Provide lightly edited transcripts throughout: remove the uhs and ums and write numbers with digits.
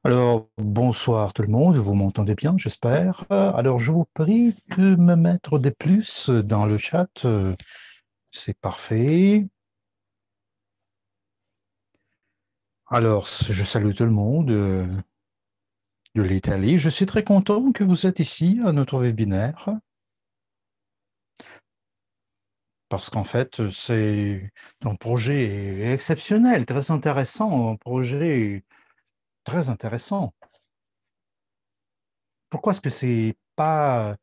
Alors, bonsoir tout le monde, vous m'entendez bien, j'espère. Alors, je vous prie de me mettre des plus dans le chat, c'est parfait. Alors, je salue tout le monde de l'Italie. Je suis très content que vous êtes ici à notre webinaire, parce qu'en fait, c'est un projet exceptionnel, très intéressant, un projet très intéressant. Pourquoi est-ce que c'est pas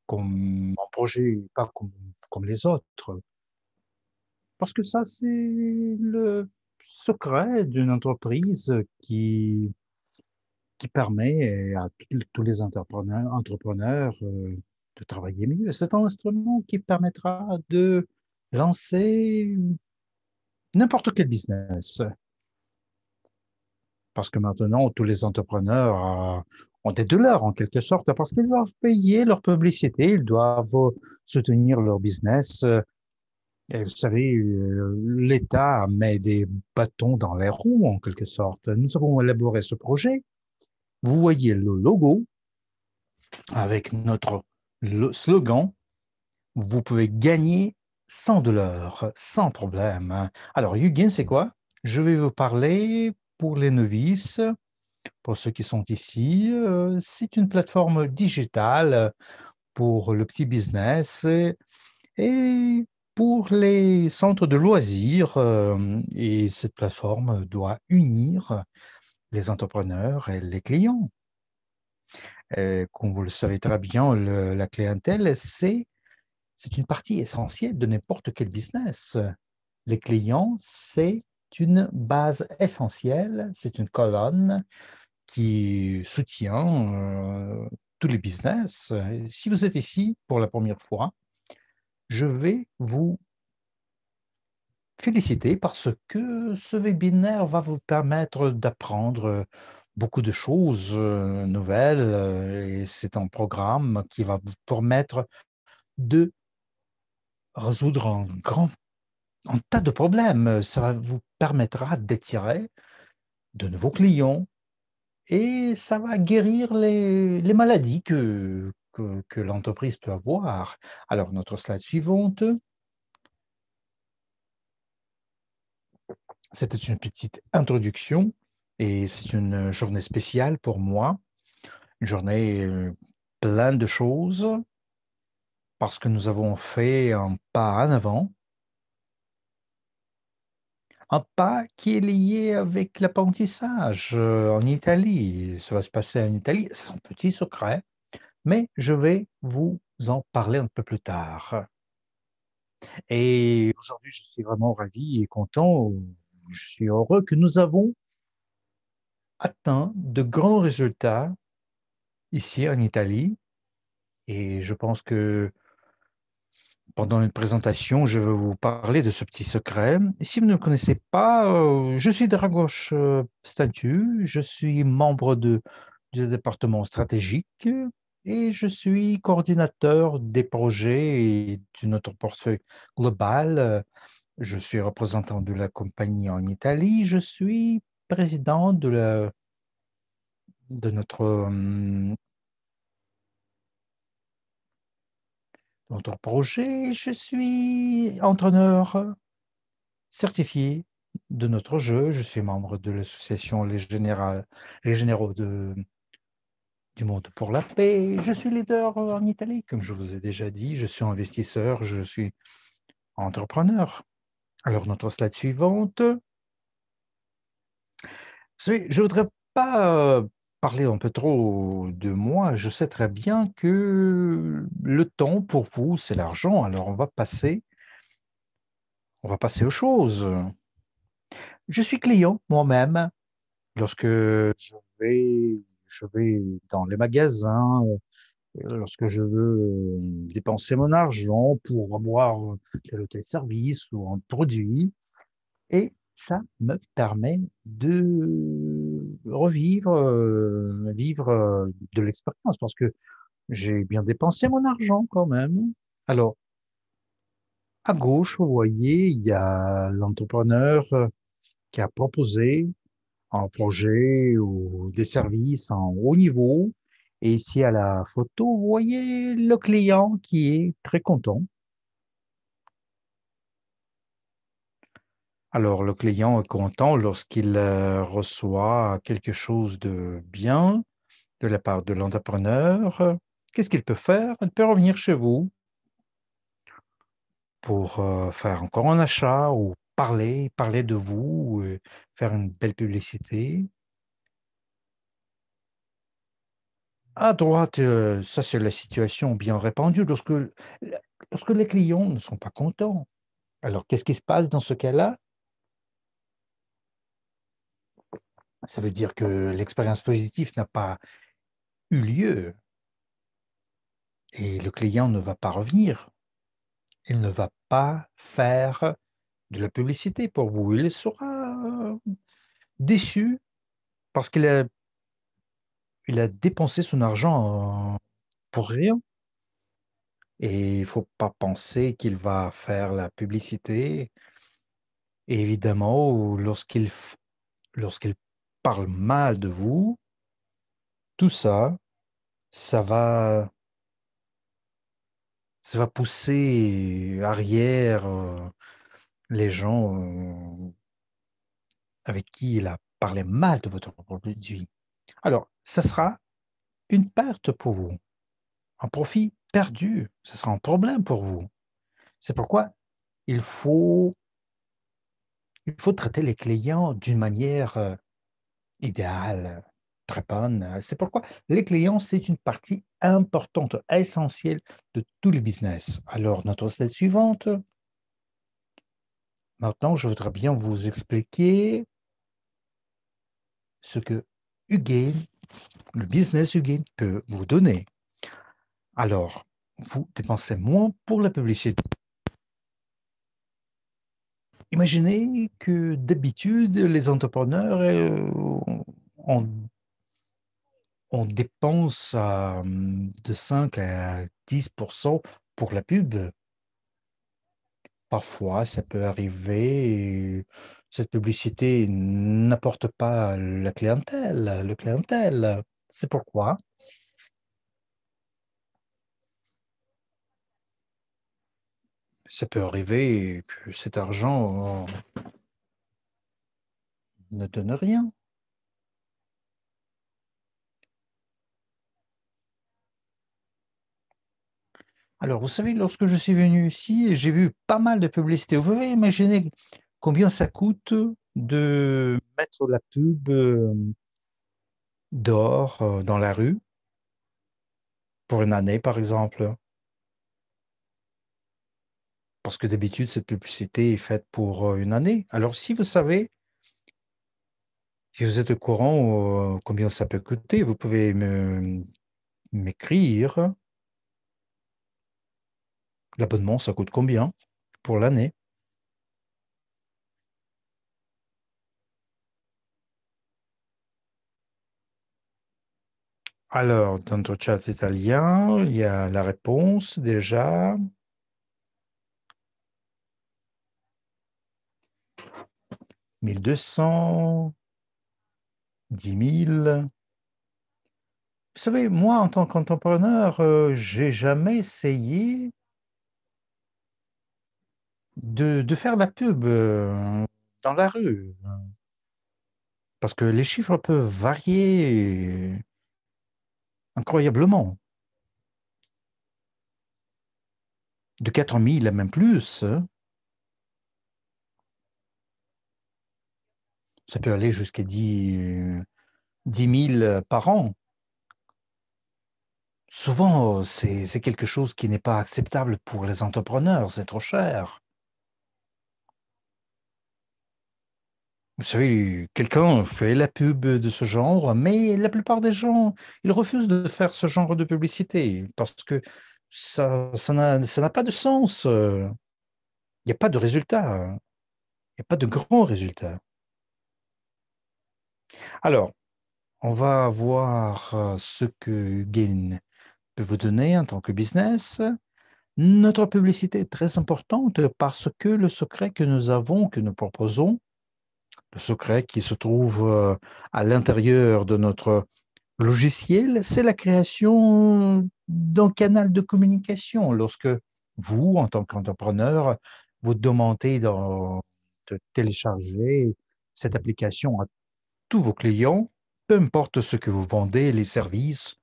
comme un projet, pas comme les autres? Parce que ça, c'est le secret d'une entreprise qui permet à tous les entrepreneurs de travailler mieux. C'est un instrument qui permettra de lancer n'importe quel business. Parce que maintenant, tous les entrepreneurs ont des dollars en quelque sorte, parce qu'ils doivent payer leur publicité, ils doivent soutenir leur business. Et vous savez, l'État met des bâtons dans les roues, en quelque sorte. Nous avons élaboré ce projet. Vous voyez le logo avec notre slogan. Vous pouvez gagner 100 dollars sans problème. Alors, Hugin, c'est quoi? Je vais vous parler pour les novices, pour ceux qui sont ici. C'est une plateforme digitale pour le petit business et pour les centres de loisirs, et cette plateforme doit unir les entrepreneurs et les clients. Comme vous le savez très bien, la clientèle, c'est une partie essentielle de n'importe quel business. Les clients, c'est une base essentielle, c'est une colonne qui soutient tous les business. Si vous êtes ici pour la première fois, je vais vous féliciter parce que ce webinaire va vous permettre d'apprendre beaucoup de choses nouvelles et c'est un programme qui va vous permettre de résoudre un tas de problèmes. Ça vous permettra d'attirer de nouveaux clients et ça va guérir les maladies que l'entreprise peut avoir. Alors, notre slide suivante. C'était une petite introduction et c'est une journée spéciale pour moi, une journée pleine de choses parce que nous avons fait un pas en avant, un pas qui est lié avec l'apprentissage en Italie. Ça va se passer en Italie, c'est un petit secret, mais je vais vous en parler un peu plus tard. Et aujourd'hui, je suis vraiment ravi et content, je suis heureux que nous avons atteint de grands résultats ici en Italie. Et je pense que pendant une présentation, je vais vous parler de ce petit secret. Si vous ne me connaissez pas, je suis Dragos Stantu, je suis membre du département stratégique et je suis coordinateur des projets et de notre portefeuille global. Je suis représentant de la compagnie en Italie. Je suis président de notre projet. Je suis entraîneur certifié de notre jeu. Je suis membre de l'association Les Généraux du Monde pour la Paix. Je suis leader en Italie, comme je vous ai déjà dit. Je suis investisseur, je suis entrepreneur. Alors, notre slide suivante. Je ne voudrais pas parler un peu trop de moi. Je sais très bien que le temps pour vous, c'est l'argent. Alors, on va passer aux choses. Je suis client moi-même. Lorsque je vais dans les magasins, lorsque je veux dépenser mon argent pour avoir tel ou tel service ou un produit, et ça me permet de revivre, vivre de l'expérience parce que j'ai bien dépensé mon argent quand même. Alors, à gauche, vous voyez, il y a l'entrepreneur qui a proposé un projet ou des services en haut niveau. Et ici à la photo, vous voyez le client qui est très content. Alors, le client est content lorsqu'il reçoit quelque chose de bien de la part de l'entrepreneur. Qu'est-ce qu'il peut faire? Il peut revenir chez vous pour faire encore un achat ou parler de vous, faire une belle publicité. À droite, ça c'est la situation bien répandue lorsque les clients ne sont pas contents. Alors, qu'est-ce qui se passe dans ce cas-là? Ça veut dire que l'expérience positive n'a pas eu lieu et le client ne va pas revenir. Il ne va pas faire de la publicité pour vous. Il sera déçu parce il a dépensé son argent pour rien. Et il ne faut pas penser qu'il va faire la publicité. Et évidemment, lorsqu'il parle mal de vous, tout ça, ça va, ça va pousser arrière les gens avec qui il a parlé mal de votre produit. Alors, ça sera une perte pour vous, un profit perdu. Ce sera un problème pour vous. C'est pourquoi il faut, il faut traiter les clients d'une manière idéale, très bonne. C'est pourquoi les clients, c'est une partie importante, essentielle de tout le business. Alors, notre slide suivante. Maintenant, je voudrais bien vous expliquer ce que Hugain, le business Hugain peut vous donner. Alors, vous dépensez moins pour la publicité. Imaginez que d'habitude, les entrepreneurs, on, on dépense de 5 à 10% pour la pub. Parfois, ça peut arriver, et cette publicité n'apporte pas la clientèle, le clientèle. C'est pourquoi ça peut arriver que cet argent ne donne rien. Alors, vous savez, lorsque je suis venu ici, j'ai vu pas mal de publicités. Vous pouvez imaginer combien ça coûte de mettre la pub dehors, dans la rue, pour une année, par exemple. Parce que d'habitude, cette publicité est faite pour une année. Alors, si vous savez, si vous êtes au courant combien ça peut coûter, vous pouvez m'écrire. L'abonnement, ça coûte combien pour l'année? Alors, dans notre chat italien, il y a la réponse déjà. 1200, 10 000. Vous savez, moi, en tant qu'entrepreneur, j'ai jamais essayé de faire la pub dans la rue. Parce que les chiffres peuvent varier incroyablement. De 4 000 à même plus, hein. Ça peut aller jusqu'à 10 000 par an. Souvent, c'est quelque chose qui n'est pas acceptable pour les entrepreneurs, c'est trop cher. Vous savez, quelqu'un fait la pub de ce genre, mais la plupart des gens, ils refusent de faire ce genre de publicité parce que ça n'a pas de sens. Il n'y a pas de résultat. Il n'y a pas de grands résultats. Alors, on va voir ce que Gain peut vous donner en tant que business. Notre publicité est très importante parce que le secret que nous avons, que nous proposons, Le secret qui se trouve à l'intérieur de notre logiciel, c'est la création d'un canal de communication. Lorsque vous, en tant qu'entrepreneur, vous demandez de télécharger cette application à tous vos clients, peu importe ce que vous vendez, les services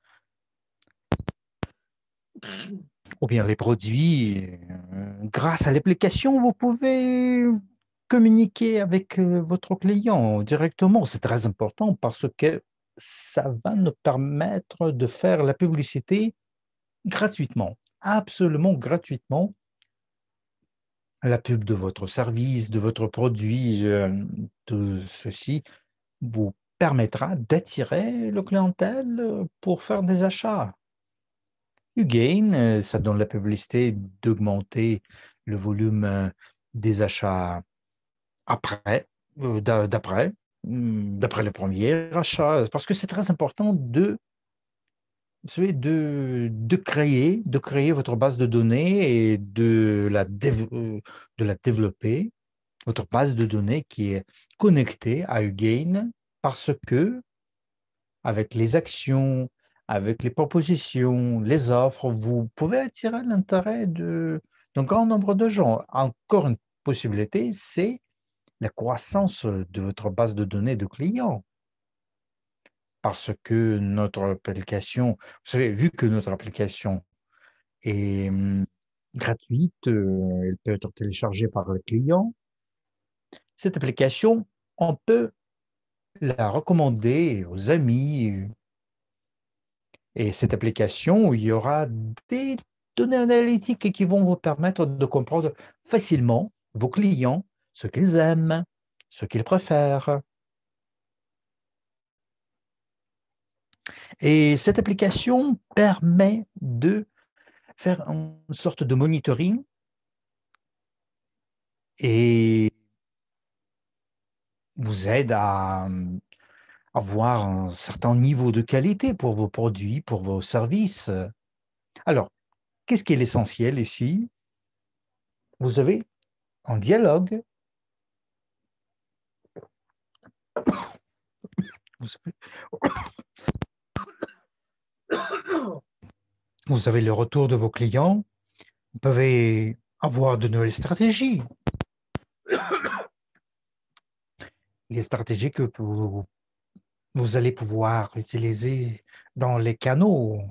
ou bien les produits, grâce à l'application, vous pouvez communiquer avec votre client directement. C'est très important parce que ça va nous permettre de faire la publicité gratuitement, absolument gratuitement. La pub de votre service, de votre produit, tout ceci vous permettra d'attirer le clientèle pour faire des achats. Ugain, ça donne la publicité d'augmenter le volume des achats après, d'après le premier achat, parce que c'est très important vous savez, de créer votre base de données et de la développer, votre base de données qui est connectée à Ugain, parce que avec les actions, avec les propositions, les offres, vous pouvez attirer l'intérêt d'un grand nombre de gens. Encore une possibilité, c'est la croissance de votre base de données de clients. Parce que notre application, vous savez, vu que notre application est gratuite, elle peut être téléchargée par le client, cette application, on peut la recommander aux amis. Et cette application, il y aura des données analytiques qui vont vous permettre de comprendre facilement vos clients, ce qu'ils aiment, ce qu'ils préfèrent. Et cette application permet de faire une sorte de monitoring et vous aide à avoir un certain niveau de qualité pour vos produits, pour vos services. Alors, qu'est-ce qui est l'essentiel ici? Vous avez un dialogue, vous avez, vous avez le retour de vos clients, vous pouvez avoir de nouvelles stratégies, les stratégies que vous allez pouvoir utiliser dans les canaux.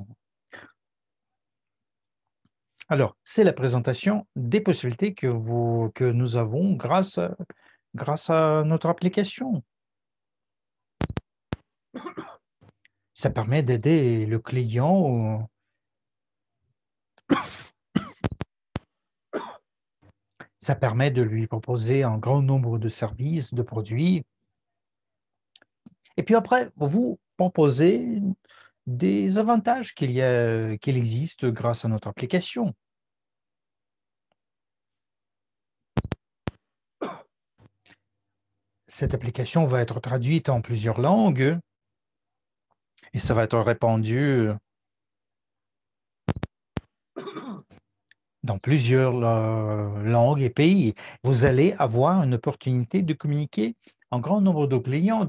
Alors, c'est la présentation des possibilités que nous avons grâce à notre application. Ça permet d'aider le client, ça permet de lui proposer un grand nombre de services, de produits. Et puis après, vous proposez des avantages qu'il existe grâce à notre application. Cette application va être traduite en plusieurs langues et ça va être répandu dans plusieurs langues et pays. Vous allez avoir une opportunité de communiquer en grand nombre de clients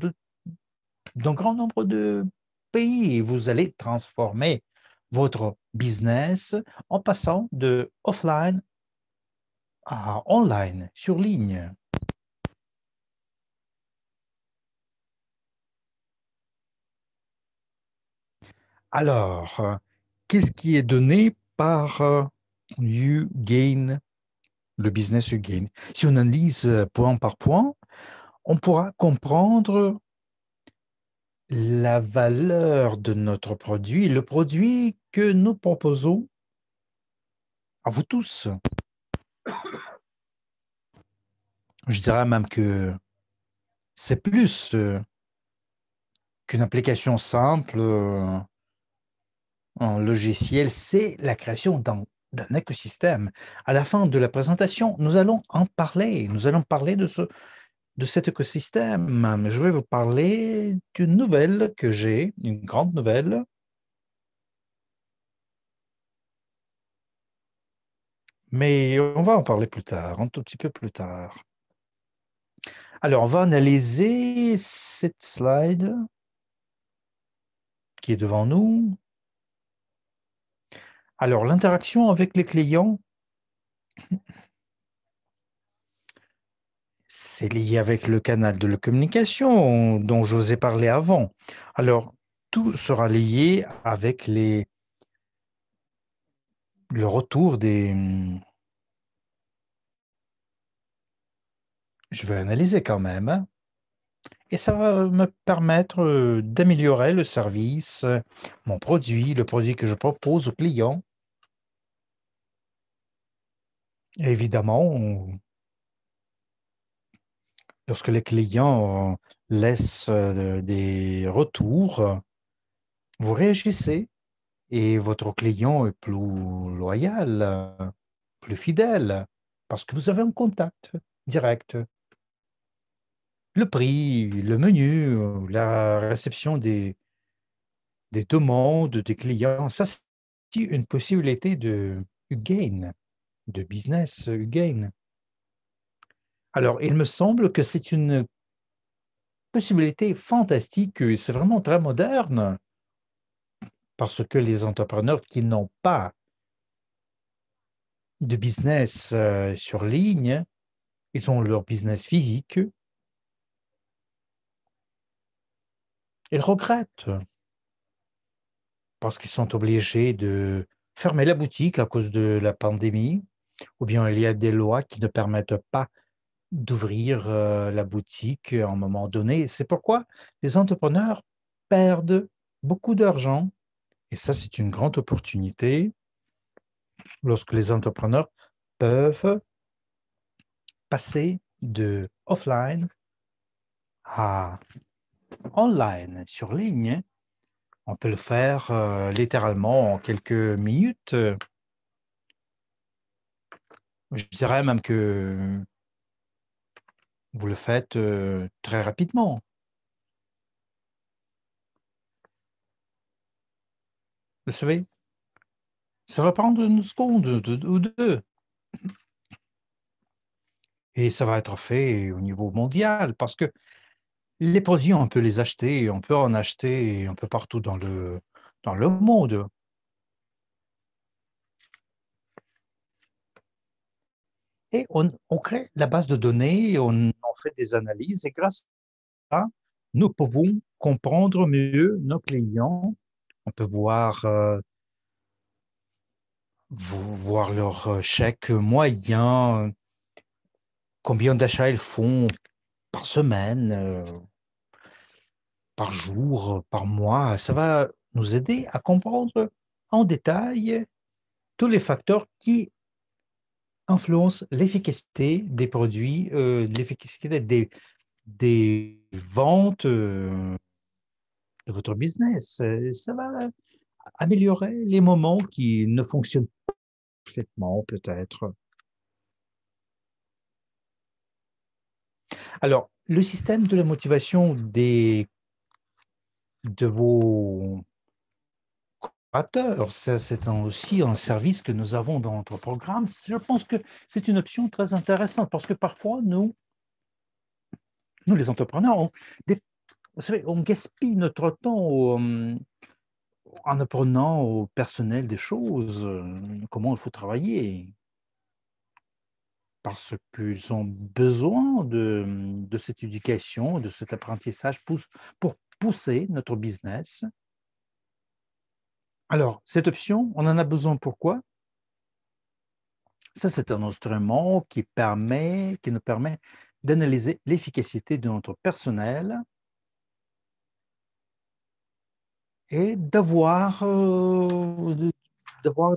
d'un grand nombre de pays. Vous allez transformer votre business en passant de offline à online, sur ligne. Alors, qu'est-ce qui est donné par YouGain, le business YouGain? Si on analyse point par point, on pourra comprendre la valeur de notre produit, le produit que nous proposons à vous tous. Je dirais même que c'est plus qu'une application simple, un logiciel, c'est la création d'un écosystème. À la fin de la présentation, nous allons en parler. Nous allons parler de cet écosystème. Je vais vous parler d'une nouvelle que j'ai, une grande nouvelle. Mais on va en parler plus tard, un tout petit peu plus tard. Alors, on va analyser cette slide qui est devant nous. Alors, l'interaction avec les clients, c'est lié avec le canal de la communication dont je vous ai parlé avant. Alors, tout sera lié avec le retour des... Je vais analyser quand même, hein. Et ça va me permettre d'améliorer le service, mon produit, le produit que je propose aux clients. Et évidemment, lorsque les clients laissent des retours, vous réagissez et votre client est plus loyal, plus fidèle, parce que vous avez un contact direct. Le prix, le menu, la réception des demandes des clients, ça, c'est une possibilité de gain, de business gain. Alors, il me semble que c'est une possibilité fantastique, c'est vraiment très moderne, parce que les entrepreneurs qui n'ont pas de business sur ligne, ils ont leur business physique, ils regrettent parce qu'ils sont obligés de fermer la boutique à cause de la pandémie, ou bien il y a des lois qui ne permettent pas d'ouvrir la boutique à un moment donné. C'est pourquoi les entrepreneurs perdent beaucoup d'argent, et ça, c'est une grande opportunité lorsque les entrepreneurs peuvent passer de offline à online, sur ligne. On peut le faire littéralement en quelques minutes. Je dirais même que vous le faites très rapidement. Vous savez, ça va prendre une seconde ou deux. Et ça va être fait au niveau mondial parce que les produits, on peut les acheter, on peut en acheter un peu partout dans le monde. Et on crée la base de données, on en fait des analyses et grâce à ça, nous pouvons comprendre mieux nos clients. On peut voir leur chèque moyen, combien d'achats ils font par semaine, par jour, par mois. Ça va nous aider à comprendre en détail tous les facteurs qui influencent l'efficacité des produits, l'efficacité des ventes de votre business. Ça va améliorer les moments qui ne fonctionnent pas parfaitement, peut-être. Alors, le système de la motivation de vos collaborateurs, ça, c'est aussi un service que nous avons dans notre programme. Je pense que c'est une option très intéressante parce que parfois, nous les entrepreneurs, vous savez, on gaspille notre temps en apprenant au personnel des choses, comment il faut travailler, parce qu'ils ont besoin de cette éducation, de cet apprentissage pour pousser notre business. Alors, cette option, on en a besoin pourquoi? Ça, c'est un instrument qui nous permet d'analyser l'efficacité de notre personnel et d'avoir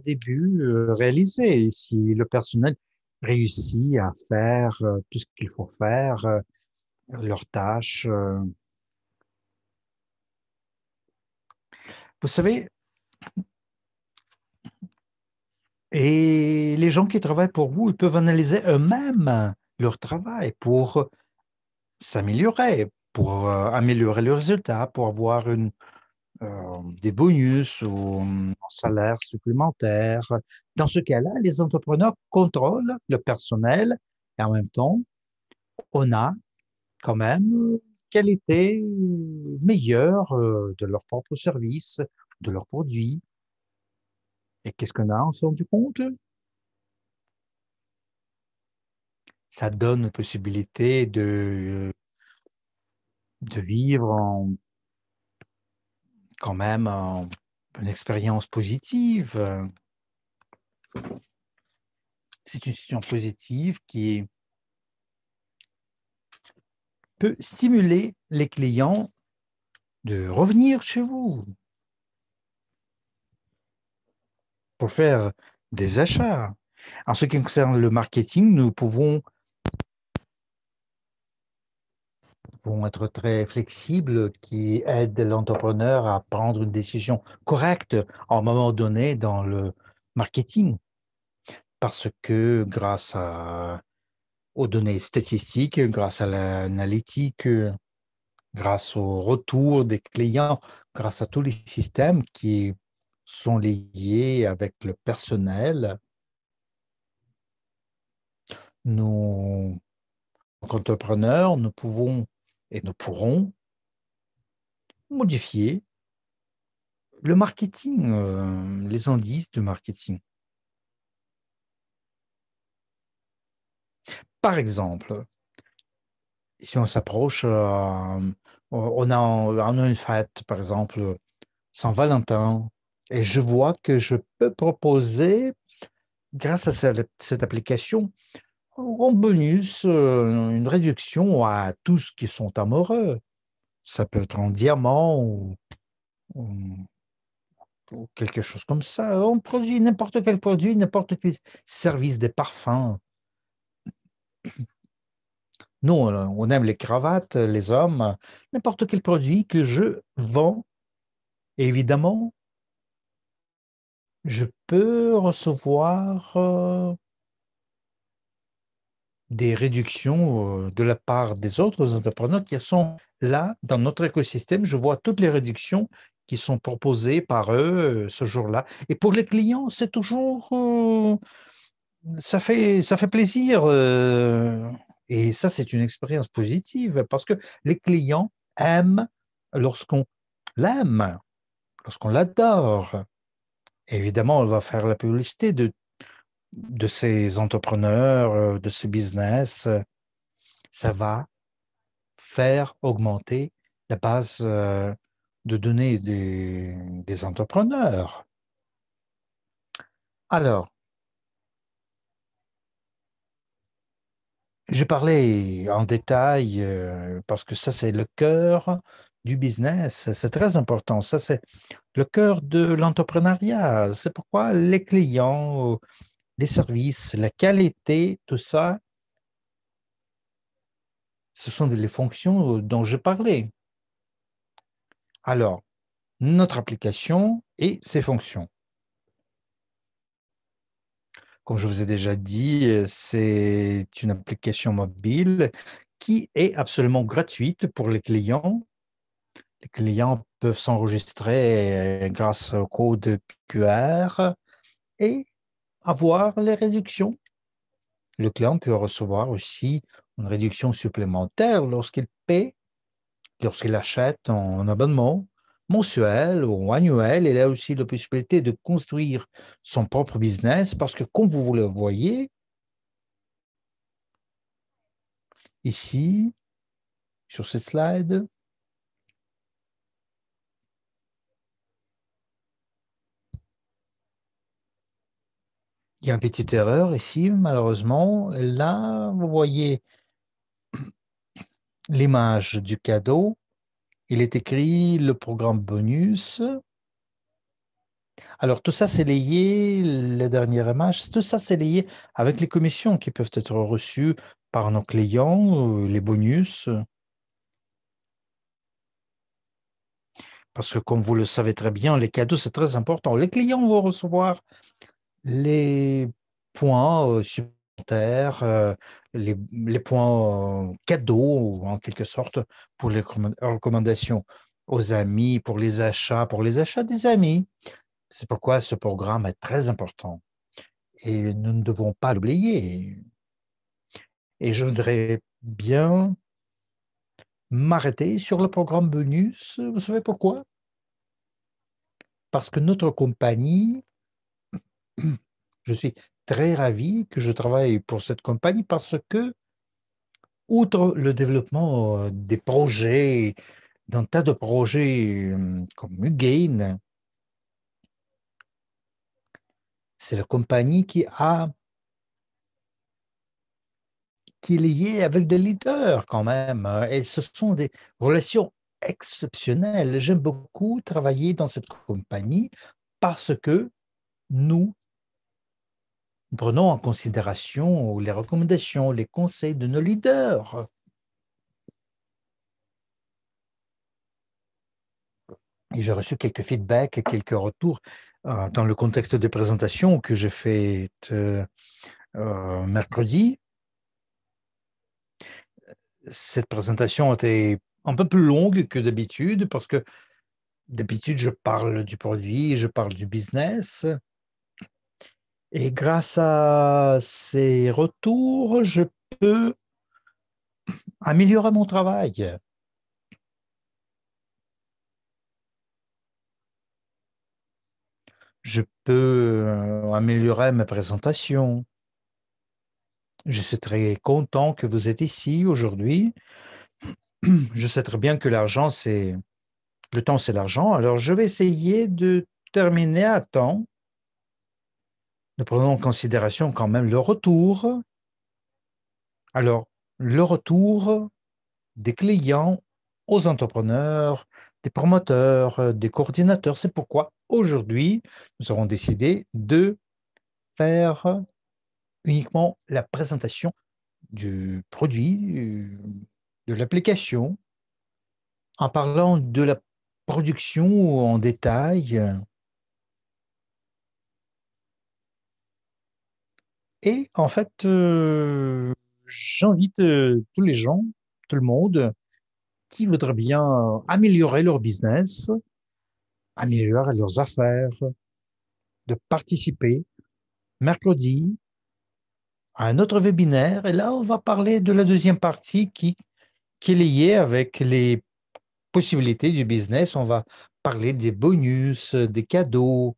des buts réalisés. Si le personnel réussit à faire tout ce qu'il faut faire, leurs tâches. Vous savez, et les gens qui travaillent pour vous, ils peuvent analyser eux-mêmes leur travail pour s'améliorer, pour améliorer le résultat, pour avoir des bonus ou un salaire supplémentaire. Dans ce cas-là, les entrepreneurs contrôlent le personnel et en même temps, on a quand même qualité meilleure de leur propre service, de leurs produits. Et qu'est-ce qu'on a, on s'est rendu compte? Ça donne la possibilité de vivre quand même une expérience positive. C'est une situation positive qui peut stimuler les clients de revenir chez vous pour faire des achats. En ce qui concerne le marketing, nous pouvons être très flexibles, qui aident l'entrepreneur à prendre une décision correcte à un moment donné dans le marketing. Parce que aux données statistiques, grâce à l'analytique, grâce au retour des clients, grâce à tous les systèmes qui sont liés avec le personnel, nous, entrepreneurs, nous pouvons et nous pourrons modifier le marketing, les indices du marketing. Par exemple, si on s'approche, on a une fête, par exemple, Saint-Valentin, et je vois que je peux proposer, grâce à cette application, en bonus, une réduction à tous qui sont amoureux. Ça peut être en diamant ou- ou quelque chose comme ça. On produit n'importe quel produit, n'importe quel service, des parfums. Nous, on aime les cravates, les hommes, n'importe quel produit que je vends, évidemment, je peux recevoir des réductions de la part des autres entrepreneurs qui sont là dans notre écosystème. Je vois toutes les réductions qui sont proposées par eux ce jour-là. Et pour les clients, c'est toujours, ça fait plaisir. Et ça, c'est une expérience positive parce que les clients aiment lorsqu'on l'aime, lorsqu'on l'adore. Évidemment, on va faire la publicité de ces entrepreneurs, de ces business. Ça va faire augmenter la base de données des entrepreneurs. Alors, j'ai parlé en détail parce que ça, c'est le cœur du business. C'est très important. Ça, c'est le cœur de l'entrepreneuriat. C'est pourquoi les clients, les services, la qualité, tout ça, ce sont les fonctions dont je parlais. Alors, notre application et ses fonctions. Comme je vous ai déjà dit, c'est une application mobile qui est absolument gratuite pour les clients. Les clients peuvent s'enregistrer grâce au code QR et avoir les réductions. Le client peut recevoir aussi une réduction supplémentaire lorsqu'il paie, lorsqu'il achète en abonnement mensuel ou annuel. Il a aussi la possibilité de construire son propre business parce que, comme vous le voyez, ici, sur ce slide, il y a une petite erreur ici, malheureusement. Là, vous voyez l'image du cadeau. Il est écrit le programme bonus. Alors, tout ça, c'est lié, la dernière image, tout ça, c'est lié avec les commissions qui peuvent être reçues par nos clients, les bonus. Parce que, comme vous le savez très bien, les cadeaux, c'est très important. Les clients vont recevoir les points supplémentaires, les points cadeaux, en quelque sorte, pour les recommandations aux amis, pour les achats des amis. C'est pourquoi ce programme est très important et nous ne devons pas l'oublier. Et je voudrais bien m'arrêter sur le programme bonus. Vous savez pourquoi? Parce que notre compagnie, je suis très ravi que je travaille pour cette compagnie parce que, outre le développement des projets, d'un tas de projets comme Ugain, c'est la compagnie qui est liée avec des leaders quand même. Et ce sont des relations exceptionnelles. J'aime beaucoup travailler dans cette compagnie parce que nous prenons en considération les recommandations, les conseils de nos leaders. Et j'ai reçu quelques feedbacks, quelques retours dans le contexte des présentations que j'ai faites mercredi. Cette présentation était un peu plus longue que d'habitude parce que d'habitude, je parle du produit, je parle du business. Et grâce à ces retours, je peux améliorer mon travail. Je peux améliorer mes présentations. Je suis très content que vous êtes ici aujourd'hui. Je sais très bien que le temps, c'est l'argent. Alors, je vais essayer de terminer à temps. Nous prenons en considération quand même le retour. Alors, le retour des clients aux entrepreneurs, des promoteurs, des coordinateurs. C'est pourquoi aujourd'hui, nous avons décidé de faire uniquement la présentation du produit, de l'application, en parlant de la production en détail. Et en fait, j'invite tous les gens, tout le monde qui voudrait bien améliorer leur business, améliorer leurs affaires, de participer mercredi à un autre webinaire. Et là, on va parler de la deuxième partie qui est liée avec les possibilités du business. On va parler des bonus, des cadeaux,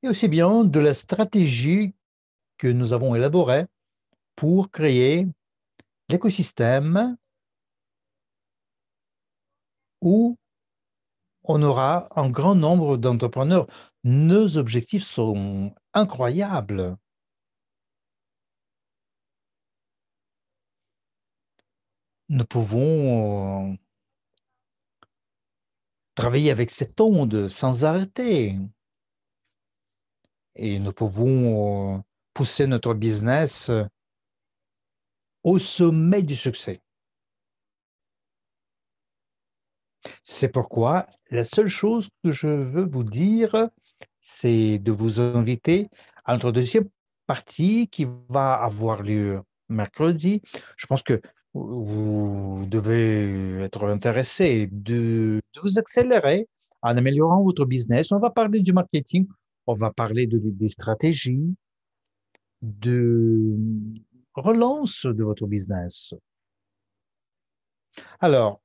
et aussi bien de la stratégie que nous avons élaborée pour créer l'écosystème où on aura un grand nombre d'entrepreneurs. Nos objectifs sont incroyables. Nous pouvons travailler avec cette onde sans arrêter et nous pouvons pousser notre business au sommet du succès. C'est pourquoi la seule chose que je veux vous dire, c'est de vous inviter à notre deuxième partie qui va avoir lieu mercredi. Je pense que vous devez être intéressé de vous accélérer en améliorant votre business. On va parler du marketing, on va parler des stratégies, de relance de votre business. Alors,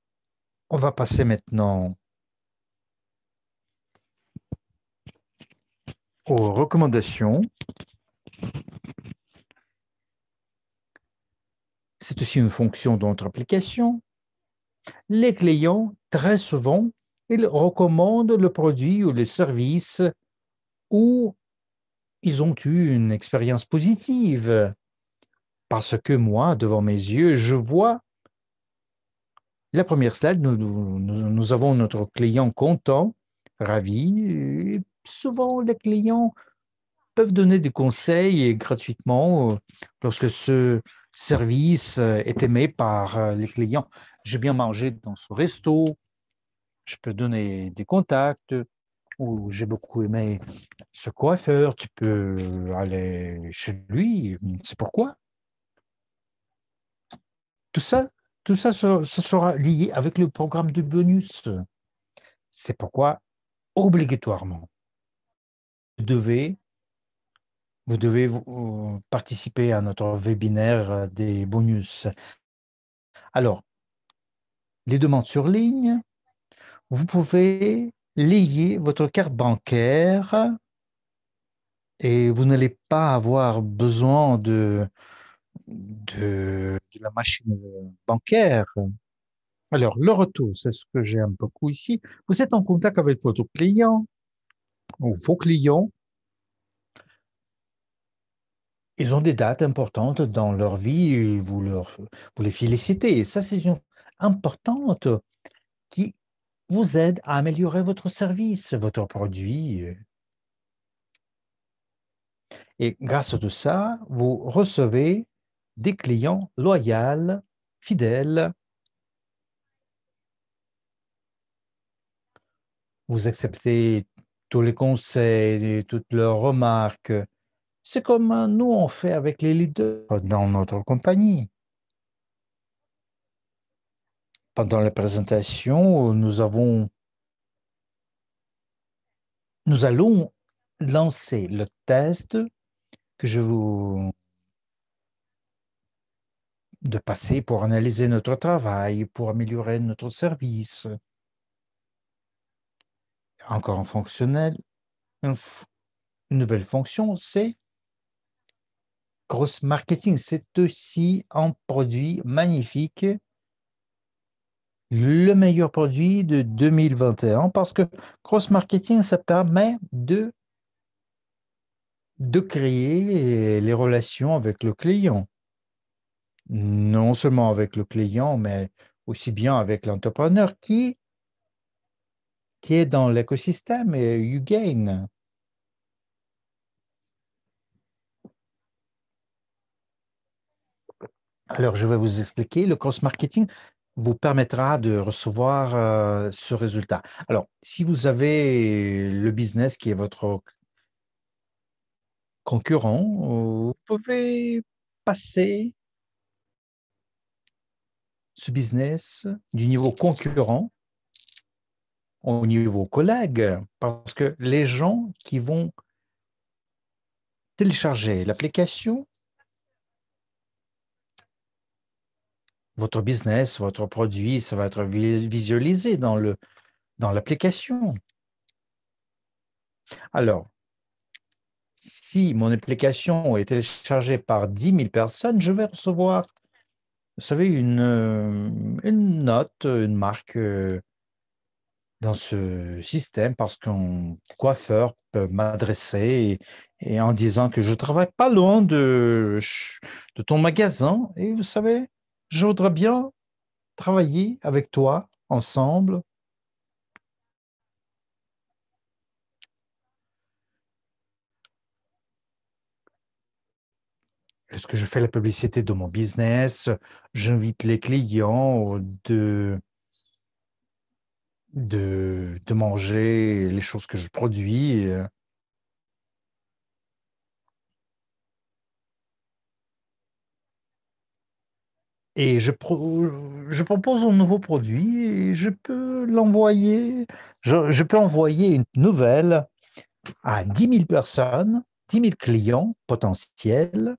on va passer maintenant aux recommandations. C'est aussi une fonction de notre application. Les clients, très souvent, ils recommandent le produit ou le service où ils ont eu une expérience positive. Parce que moi, devant mes yeux, je vois la première slide, nous avons notre client content, ravi. Et souvent, les clients peuvent donner des conseils gratuitement lorsque ce service est aimé par les clients. J'ai bien mangé dans ce resto, je peux donner des contacts, ou j'ai beaucoup aimé ce coiffeur, tu peux aller chez lui, c'est pourquoi. Tout ça, tout ça ce sera lié avec le programme de bonus. C'est pourquoi, obligatoirement, vous devez vous devez participer à notre webinaire des bonus. Alors, les demandes sur ligne, vous pouvez lier votre carte bancaire et vous n'allez pas avoir besoin de la machine bancaire. Alors, le retour, c'est ce que j'aime beaucoup ici. Vous êtes en contact avec votre client ou vos clients. Ils ont des dates importantes dans leur vie et vous les félicitez. Et ça, c'est une importante qui vous aide à améliorer votre service, votre produit. Et grâce à tout ça, vous recevez des clients loyaux, fidèles. Vous acceptez tous les conseils, toutes leurs remarques. C'est comme nous, on fait avec les leaders dans notre compagnie. Pendant la présentation, nous allons lancer le test que je vous de passer pour analyser notre travail, pour améliorer notre service. Encore un fonctionnel, une nouvelle fonction, c'est cross marketing. C'est aussi un produit magnifique, le meilleur produit de 2021 parce que cross marketing, ça permet de créer les relations avec le client. Non seulement avec le client, mais aussi bien avec l'entrepreneur qui est dans l'écosystème et YouGain. Alors, je vais vous expliquer. Le cross-marketing vous permettra de recevoir ce résultat. Alors, si vous avez le business qui est votre concurrent, vous pouvez passer ce business du niveau concurrent au niveau collègue, parce que les gens qui vont télécharger l'application, votre business, votre produit, ça va être visualisé dans l'application. Alors, si mon application est téléchargée par 10 000 personnes, je vais recevoir, vous savez, une note, une marque dans ce système parce qu'un coiffeur peut m'adresser et en disant que je travaille pas loin de ton magasin et vous savez, je voudrais bien travailler avec toi ensemble. Est-ce que je fais la publicité de mon business? J'invite les clients de manger les choses que je produis. Et je propose un nouveau produit et je peux l'envoyer. Je peux envoyer une nouvelle à 10 000 personnes, 10 000 clients potentiels,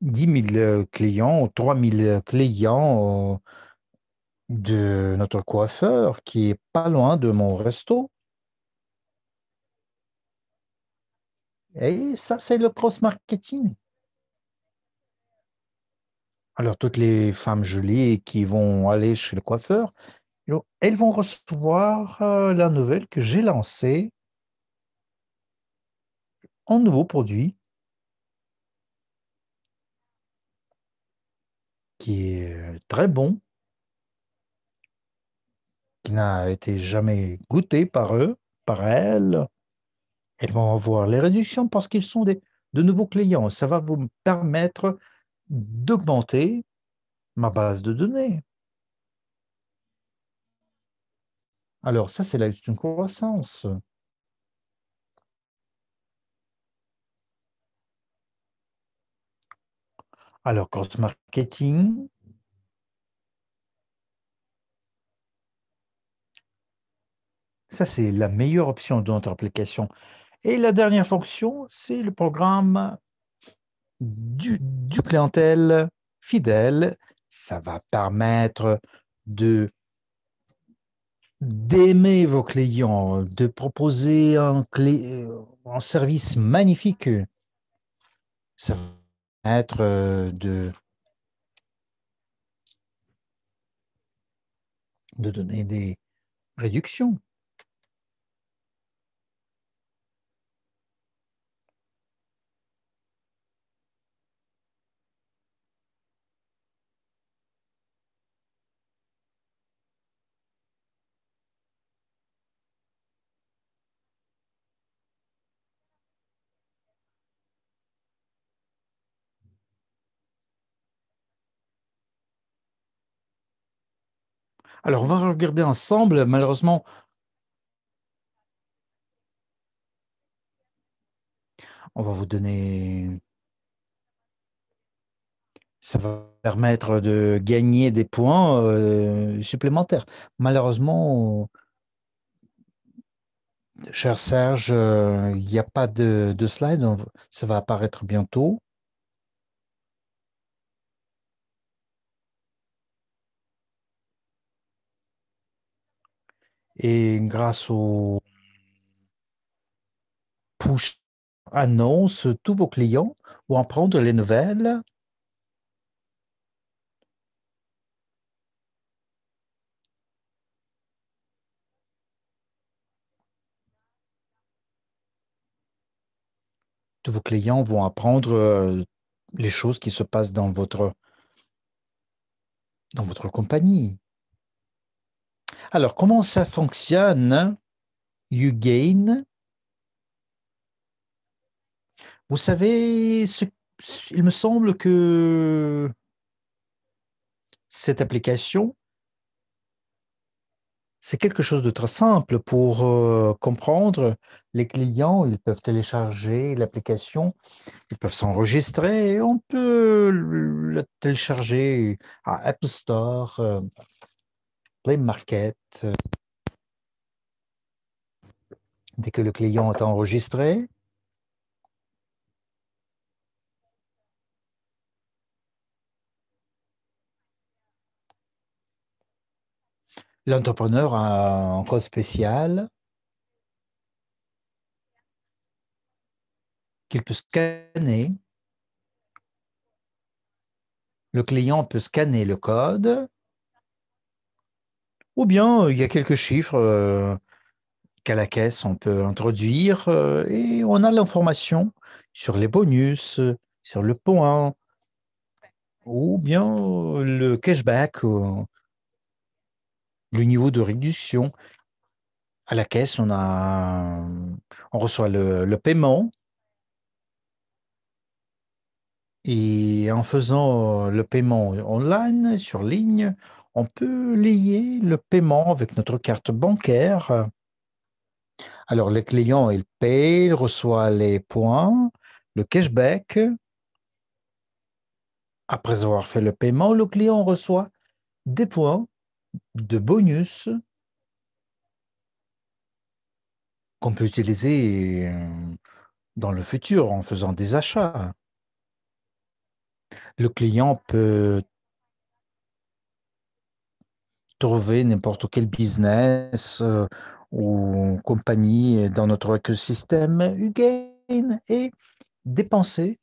10 000 clients, 3 000 clients de notre coiffeur qui est pas loin de mon resto. Et ça, c'est le cross-marketing. Alors, toutes les femmes jolies qui vont aller chez le coiffeur, elles vont recevoir la nouvelle que j'ai lancée en nouveau produit qui est très bon, qui n'a été jamais goûté par eux, par elles. Elles vont avoir les réductions parce qu'ils sont de nouveaux clients. Ça va vous permettre d'augmenter ma base de données. Alors, ça, c'est une croissance. Alors, cross marketing, ça, c'est la meilleure option de notre application. Et la dernière fonction, c'est le programme du clientèle fidèle. Ça va permettre de d'aimer vos clients, de proposer un service magnifique. Ça va être de donner des réductions. Alors, on va regarder ensemble. Malheureusement, on va vous donner. Ça va permettre de gagner des points supplémentaires. Malheureusement, cher Serge, il n'y a pas de slide. Ça va apparaître bientôt. Et grâce au push annonce, tous vos clients vont apprendre les nouvelles. Tous vos clients vont apprendre les choses qui se passent dans votre compagnie. Alors, comment ça fonctionne? YouGain. Vous savez, il me semble que cette application, c'est quelque chose de très simple pour comprendre. Les clients, ils peuvent télécharger l'application, ils peuvent s'enregistrer et on peut le télécharger à Apple Store, Play Market. Dès que le client est enregistré, l'entrepreneur a un code spécial qu'il peut scanner. Le client peut scanner le code ou bien il y a quelques chiffres qu'à la caisse on peut introduire et on a l'information sur les bonus, sur le point ou bien le cashback, le niveau de réduction. À la caisse, on reçoit le paiement et en faisant le paiement online, sur ligne, on peut lier le paiement avec notre carte bancaire. Alors, le client, il paye, il reçoit les points, le cashback. Après avoir fait le paiement, le client reçoit des points de bonus qu'on peut utiliser dans le futur en faisant des achats. Le client peut trouver n'importe quel business ou compagnie dans notre écosystème Ugain et dépenser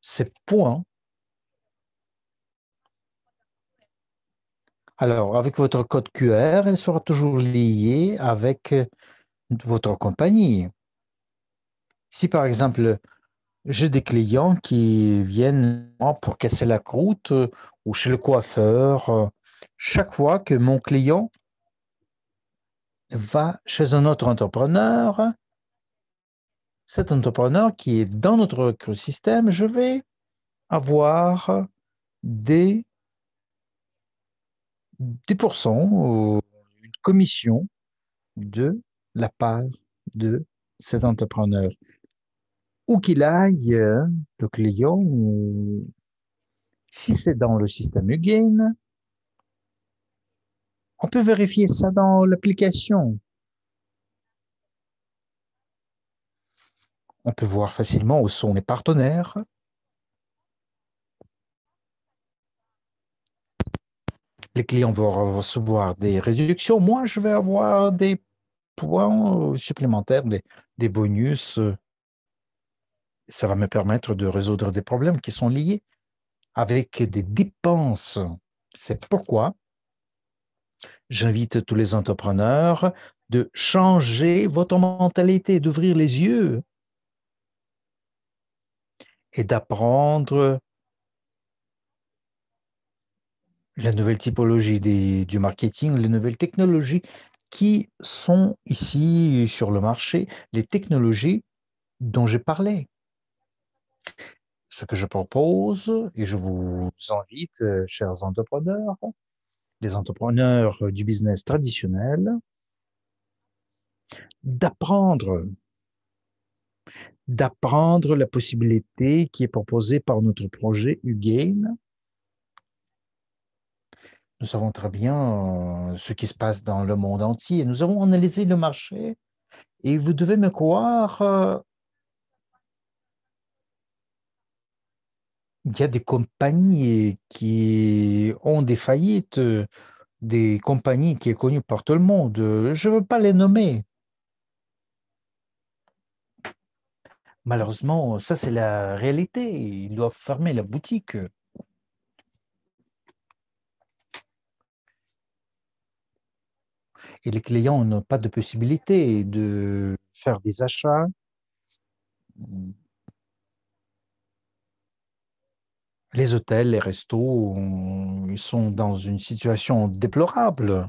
ces points. Alors, avec votre code QR, elle sera toujours liée avec votre compagnie. Si par exemple, j'ai des clients qui viennent pour casser la croûte ou chez le coiffeur, chaque fois que mon client va chez un autre entrepreneur, cet entrepreneur qui est dans notre écosystème, je vais avoir des, des pourcents ou une commission de la part de cet entrepreneur. Où qu'il aille, le client, si c'est dans le système Ugain, on peut vérifier ça dans l'application. On peut voir facilement où sont les partenaires. Les clients vont recevoir des réductions. Moi, je vais avoir des points supplémentaires, des bonus. Ça va me permettre de résoudre des problèmes qui sont liés avec des dépenses. C'est pourquoi j'invite tous les entrepreneurs de changer votre mentalité, d'ouvrir les yeux et d'apprendre la nouvelle typologie du marketing, les nouvelles technologies qui sont ici sur le marché, les technologies dont j'ai parlé. Ce que je propose, et je vous invite, chers entrepreneurs, les entrepreneurs du business traditionnel, d'apprendre, d'apprendre la possibilité qui est proposée par notre projet UGAIN. Nous savons très bien ce qui se passe dans le monde entier. Nous avons analysé le marché et vous devez me croire, il y a des compagnies qui ont des faillites, des compagnies qui sont connues par tout le monde. Je ne veux pas les nommer. Malheureusement, ça c'est la réalité. Ils doivent fermer la boutique. Et les clients n'ont pas de possibilité de faire des achats. Les hôtels, les restos, ils sont dans une situation déplorable,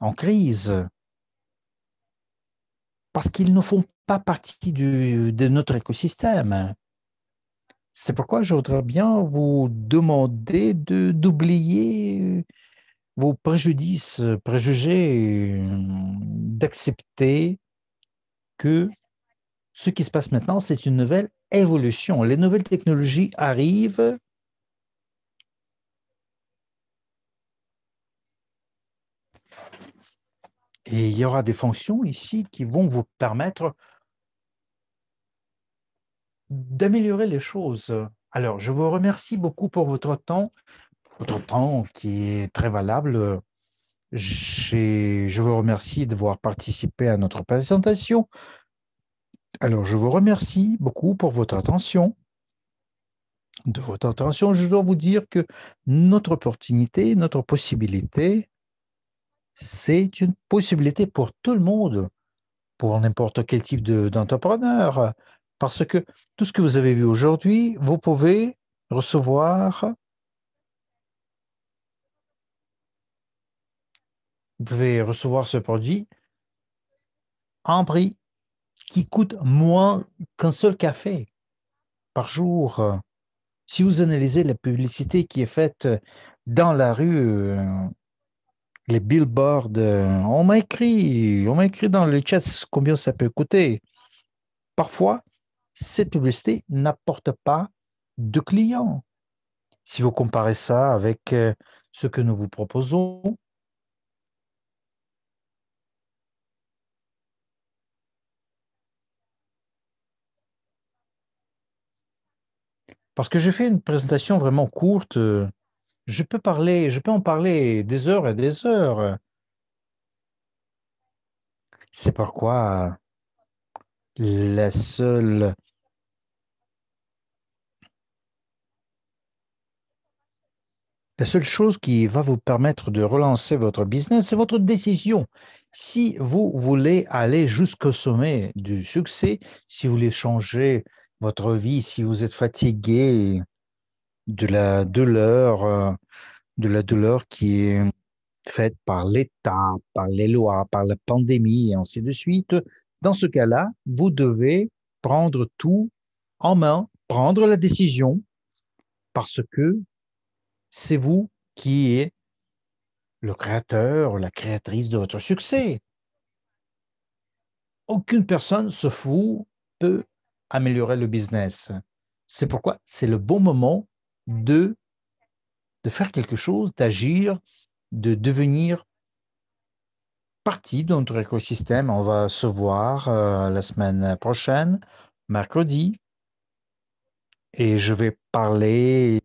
en crise, parce qu'ils ne font pas partie de notre écosystème. C'est pourquoi je voudrais bien vous demander d'oublier vos préjudices, préjugés, d'accepter que ce qui se passe maintenant, c'est une nouvelle évolution. Les nouvelles technologies arrivent et il y aura des fonctions ici qui vont vous permettre d'améliorer les choses. Alors, je vous remercie beaucoup pour votre temps qui est très valable. Je vous remercie d'avoir participé à notre présentation. Alors, je vous remercie beaucoup pour votre attention. De votre attention, je dois vous dire que notre opportunité, notre possibilité, c'est une possibilité pour tout le monde, pour n'importe quel type d'entrepreneur. Parce que tout ce que vous avez vu aujourd'hui, vous pouvez recevoir, vous pouvez recevoir ce produit à un prix qui coûte moins qu'un seul café par jour. Si vous analysez la publicité qui est faite dans la rue, les billboards, on m'a écrit dans les chats combien ça peut coûter. Parfois, cette publicité n'apporte pas de clients. Si vous comparez ça avec ce que nous vous proposons, parce que je fais une présentation vraiment courte, je peux en parler des heures et des heures. C'est pourquoi la seule, la seule chose qui va vous permettre de relancer votre business, c'est votre décision. Si vous voulez aller jusqu'au sommet du succès, si vous voulez changer votre vie, si vous êtes fatigué de la douleur qui est faite par l'État, par les lois, par la pandémie et ainsi de suite, dans ce cas-là, vous devez prendre tout en main, prendre la décision, parce que c'est vous qui êtes le créateur, la créatrice de votre succès. Aucune personne, sauf vous, peut améliorer le business. C'est pourquoi c'est le bon moment de, de faire quelque chose, d'agir, de devenir partie de notre écosystème. On va se voir la semaine prochaine. mercredi et je vais parler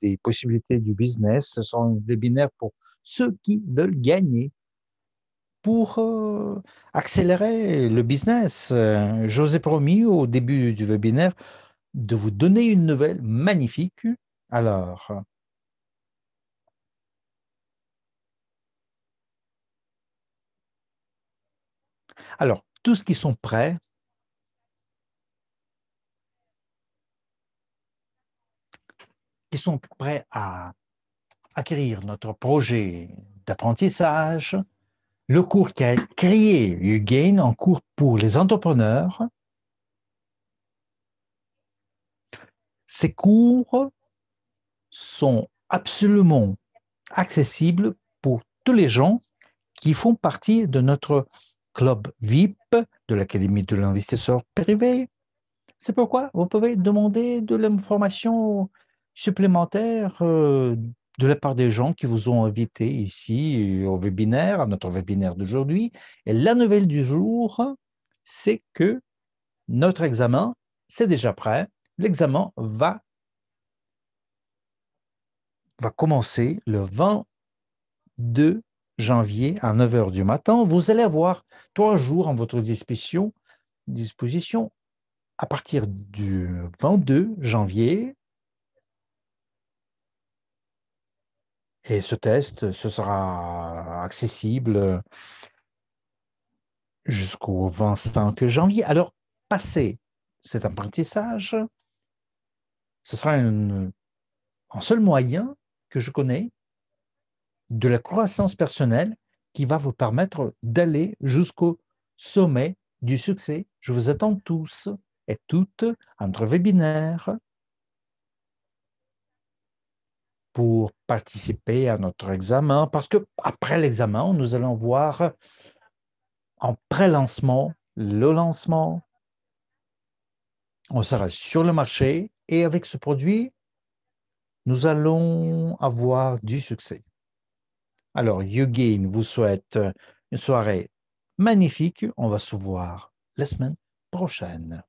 des possibilités du business. Ce sont des webinaires pour ceux qui veulent gagner, pour accélérer le business. Je vous ai promis au début du webinaire de vous donner une nouvelle magnifique. Alors, tous qui sont prêts à acquérir notre projet d'apprentissage, le cours qui a créé YouGain, un cours pour les entrepreneurs. Ces cours sont absolument accessibles pour tous les gens qui font partie de notre club VIP de l'Académie de l'investisseur privé. C'est pourquoi vous pouvez demander de l'information supplémentaire de la part des gens qui vous ont invité ici au webinaire, à notre webinaire d'aujourd'hui. Et la nouvelle du jour, c'est que notre examen, c'est déjà prêt. L'examen va commencer le 22 janvier à 9 heures du matin. Vous allez avoir 3 jours en votre disposition à partir du 22 janvier. Et ce test, ce sera accessible jusqu'au 25 janvier. Alors, passer cet apprentissage, ce sera un seul moyen que je connais de la croissance personnelle qui va vous permettre d'aller jusqu'au sommet du succès. Je vous attends tous et toutes à notre webinaire pour participer à notre examen, parce que après l'examen, nous allons voir en pré-lancement, le lancement, on sera sur le marché et avec ce produit, nous allons avoir du succès. Alors, YouGain vous souhaite une soirée magnifique. On va se voir la semaine prochaine.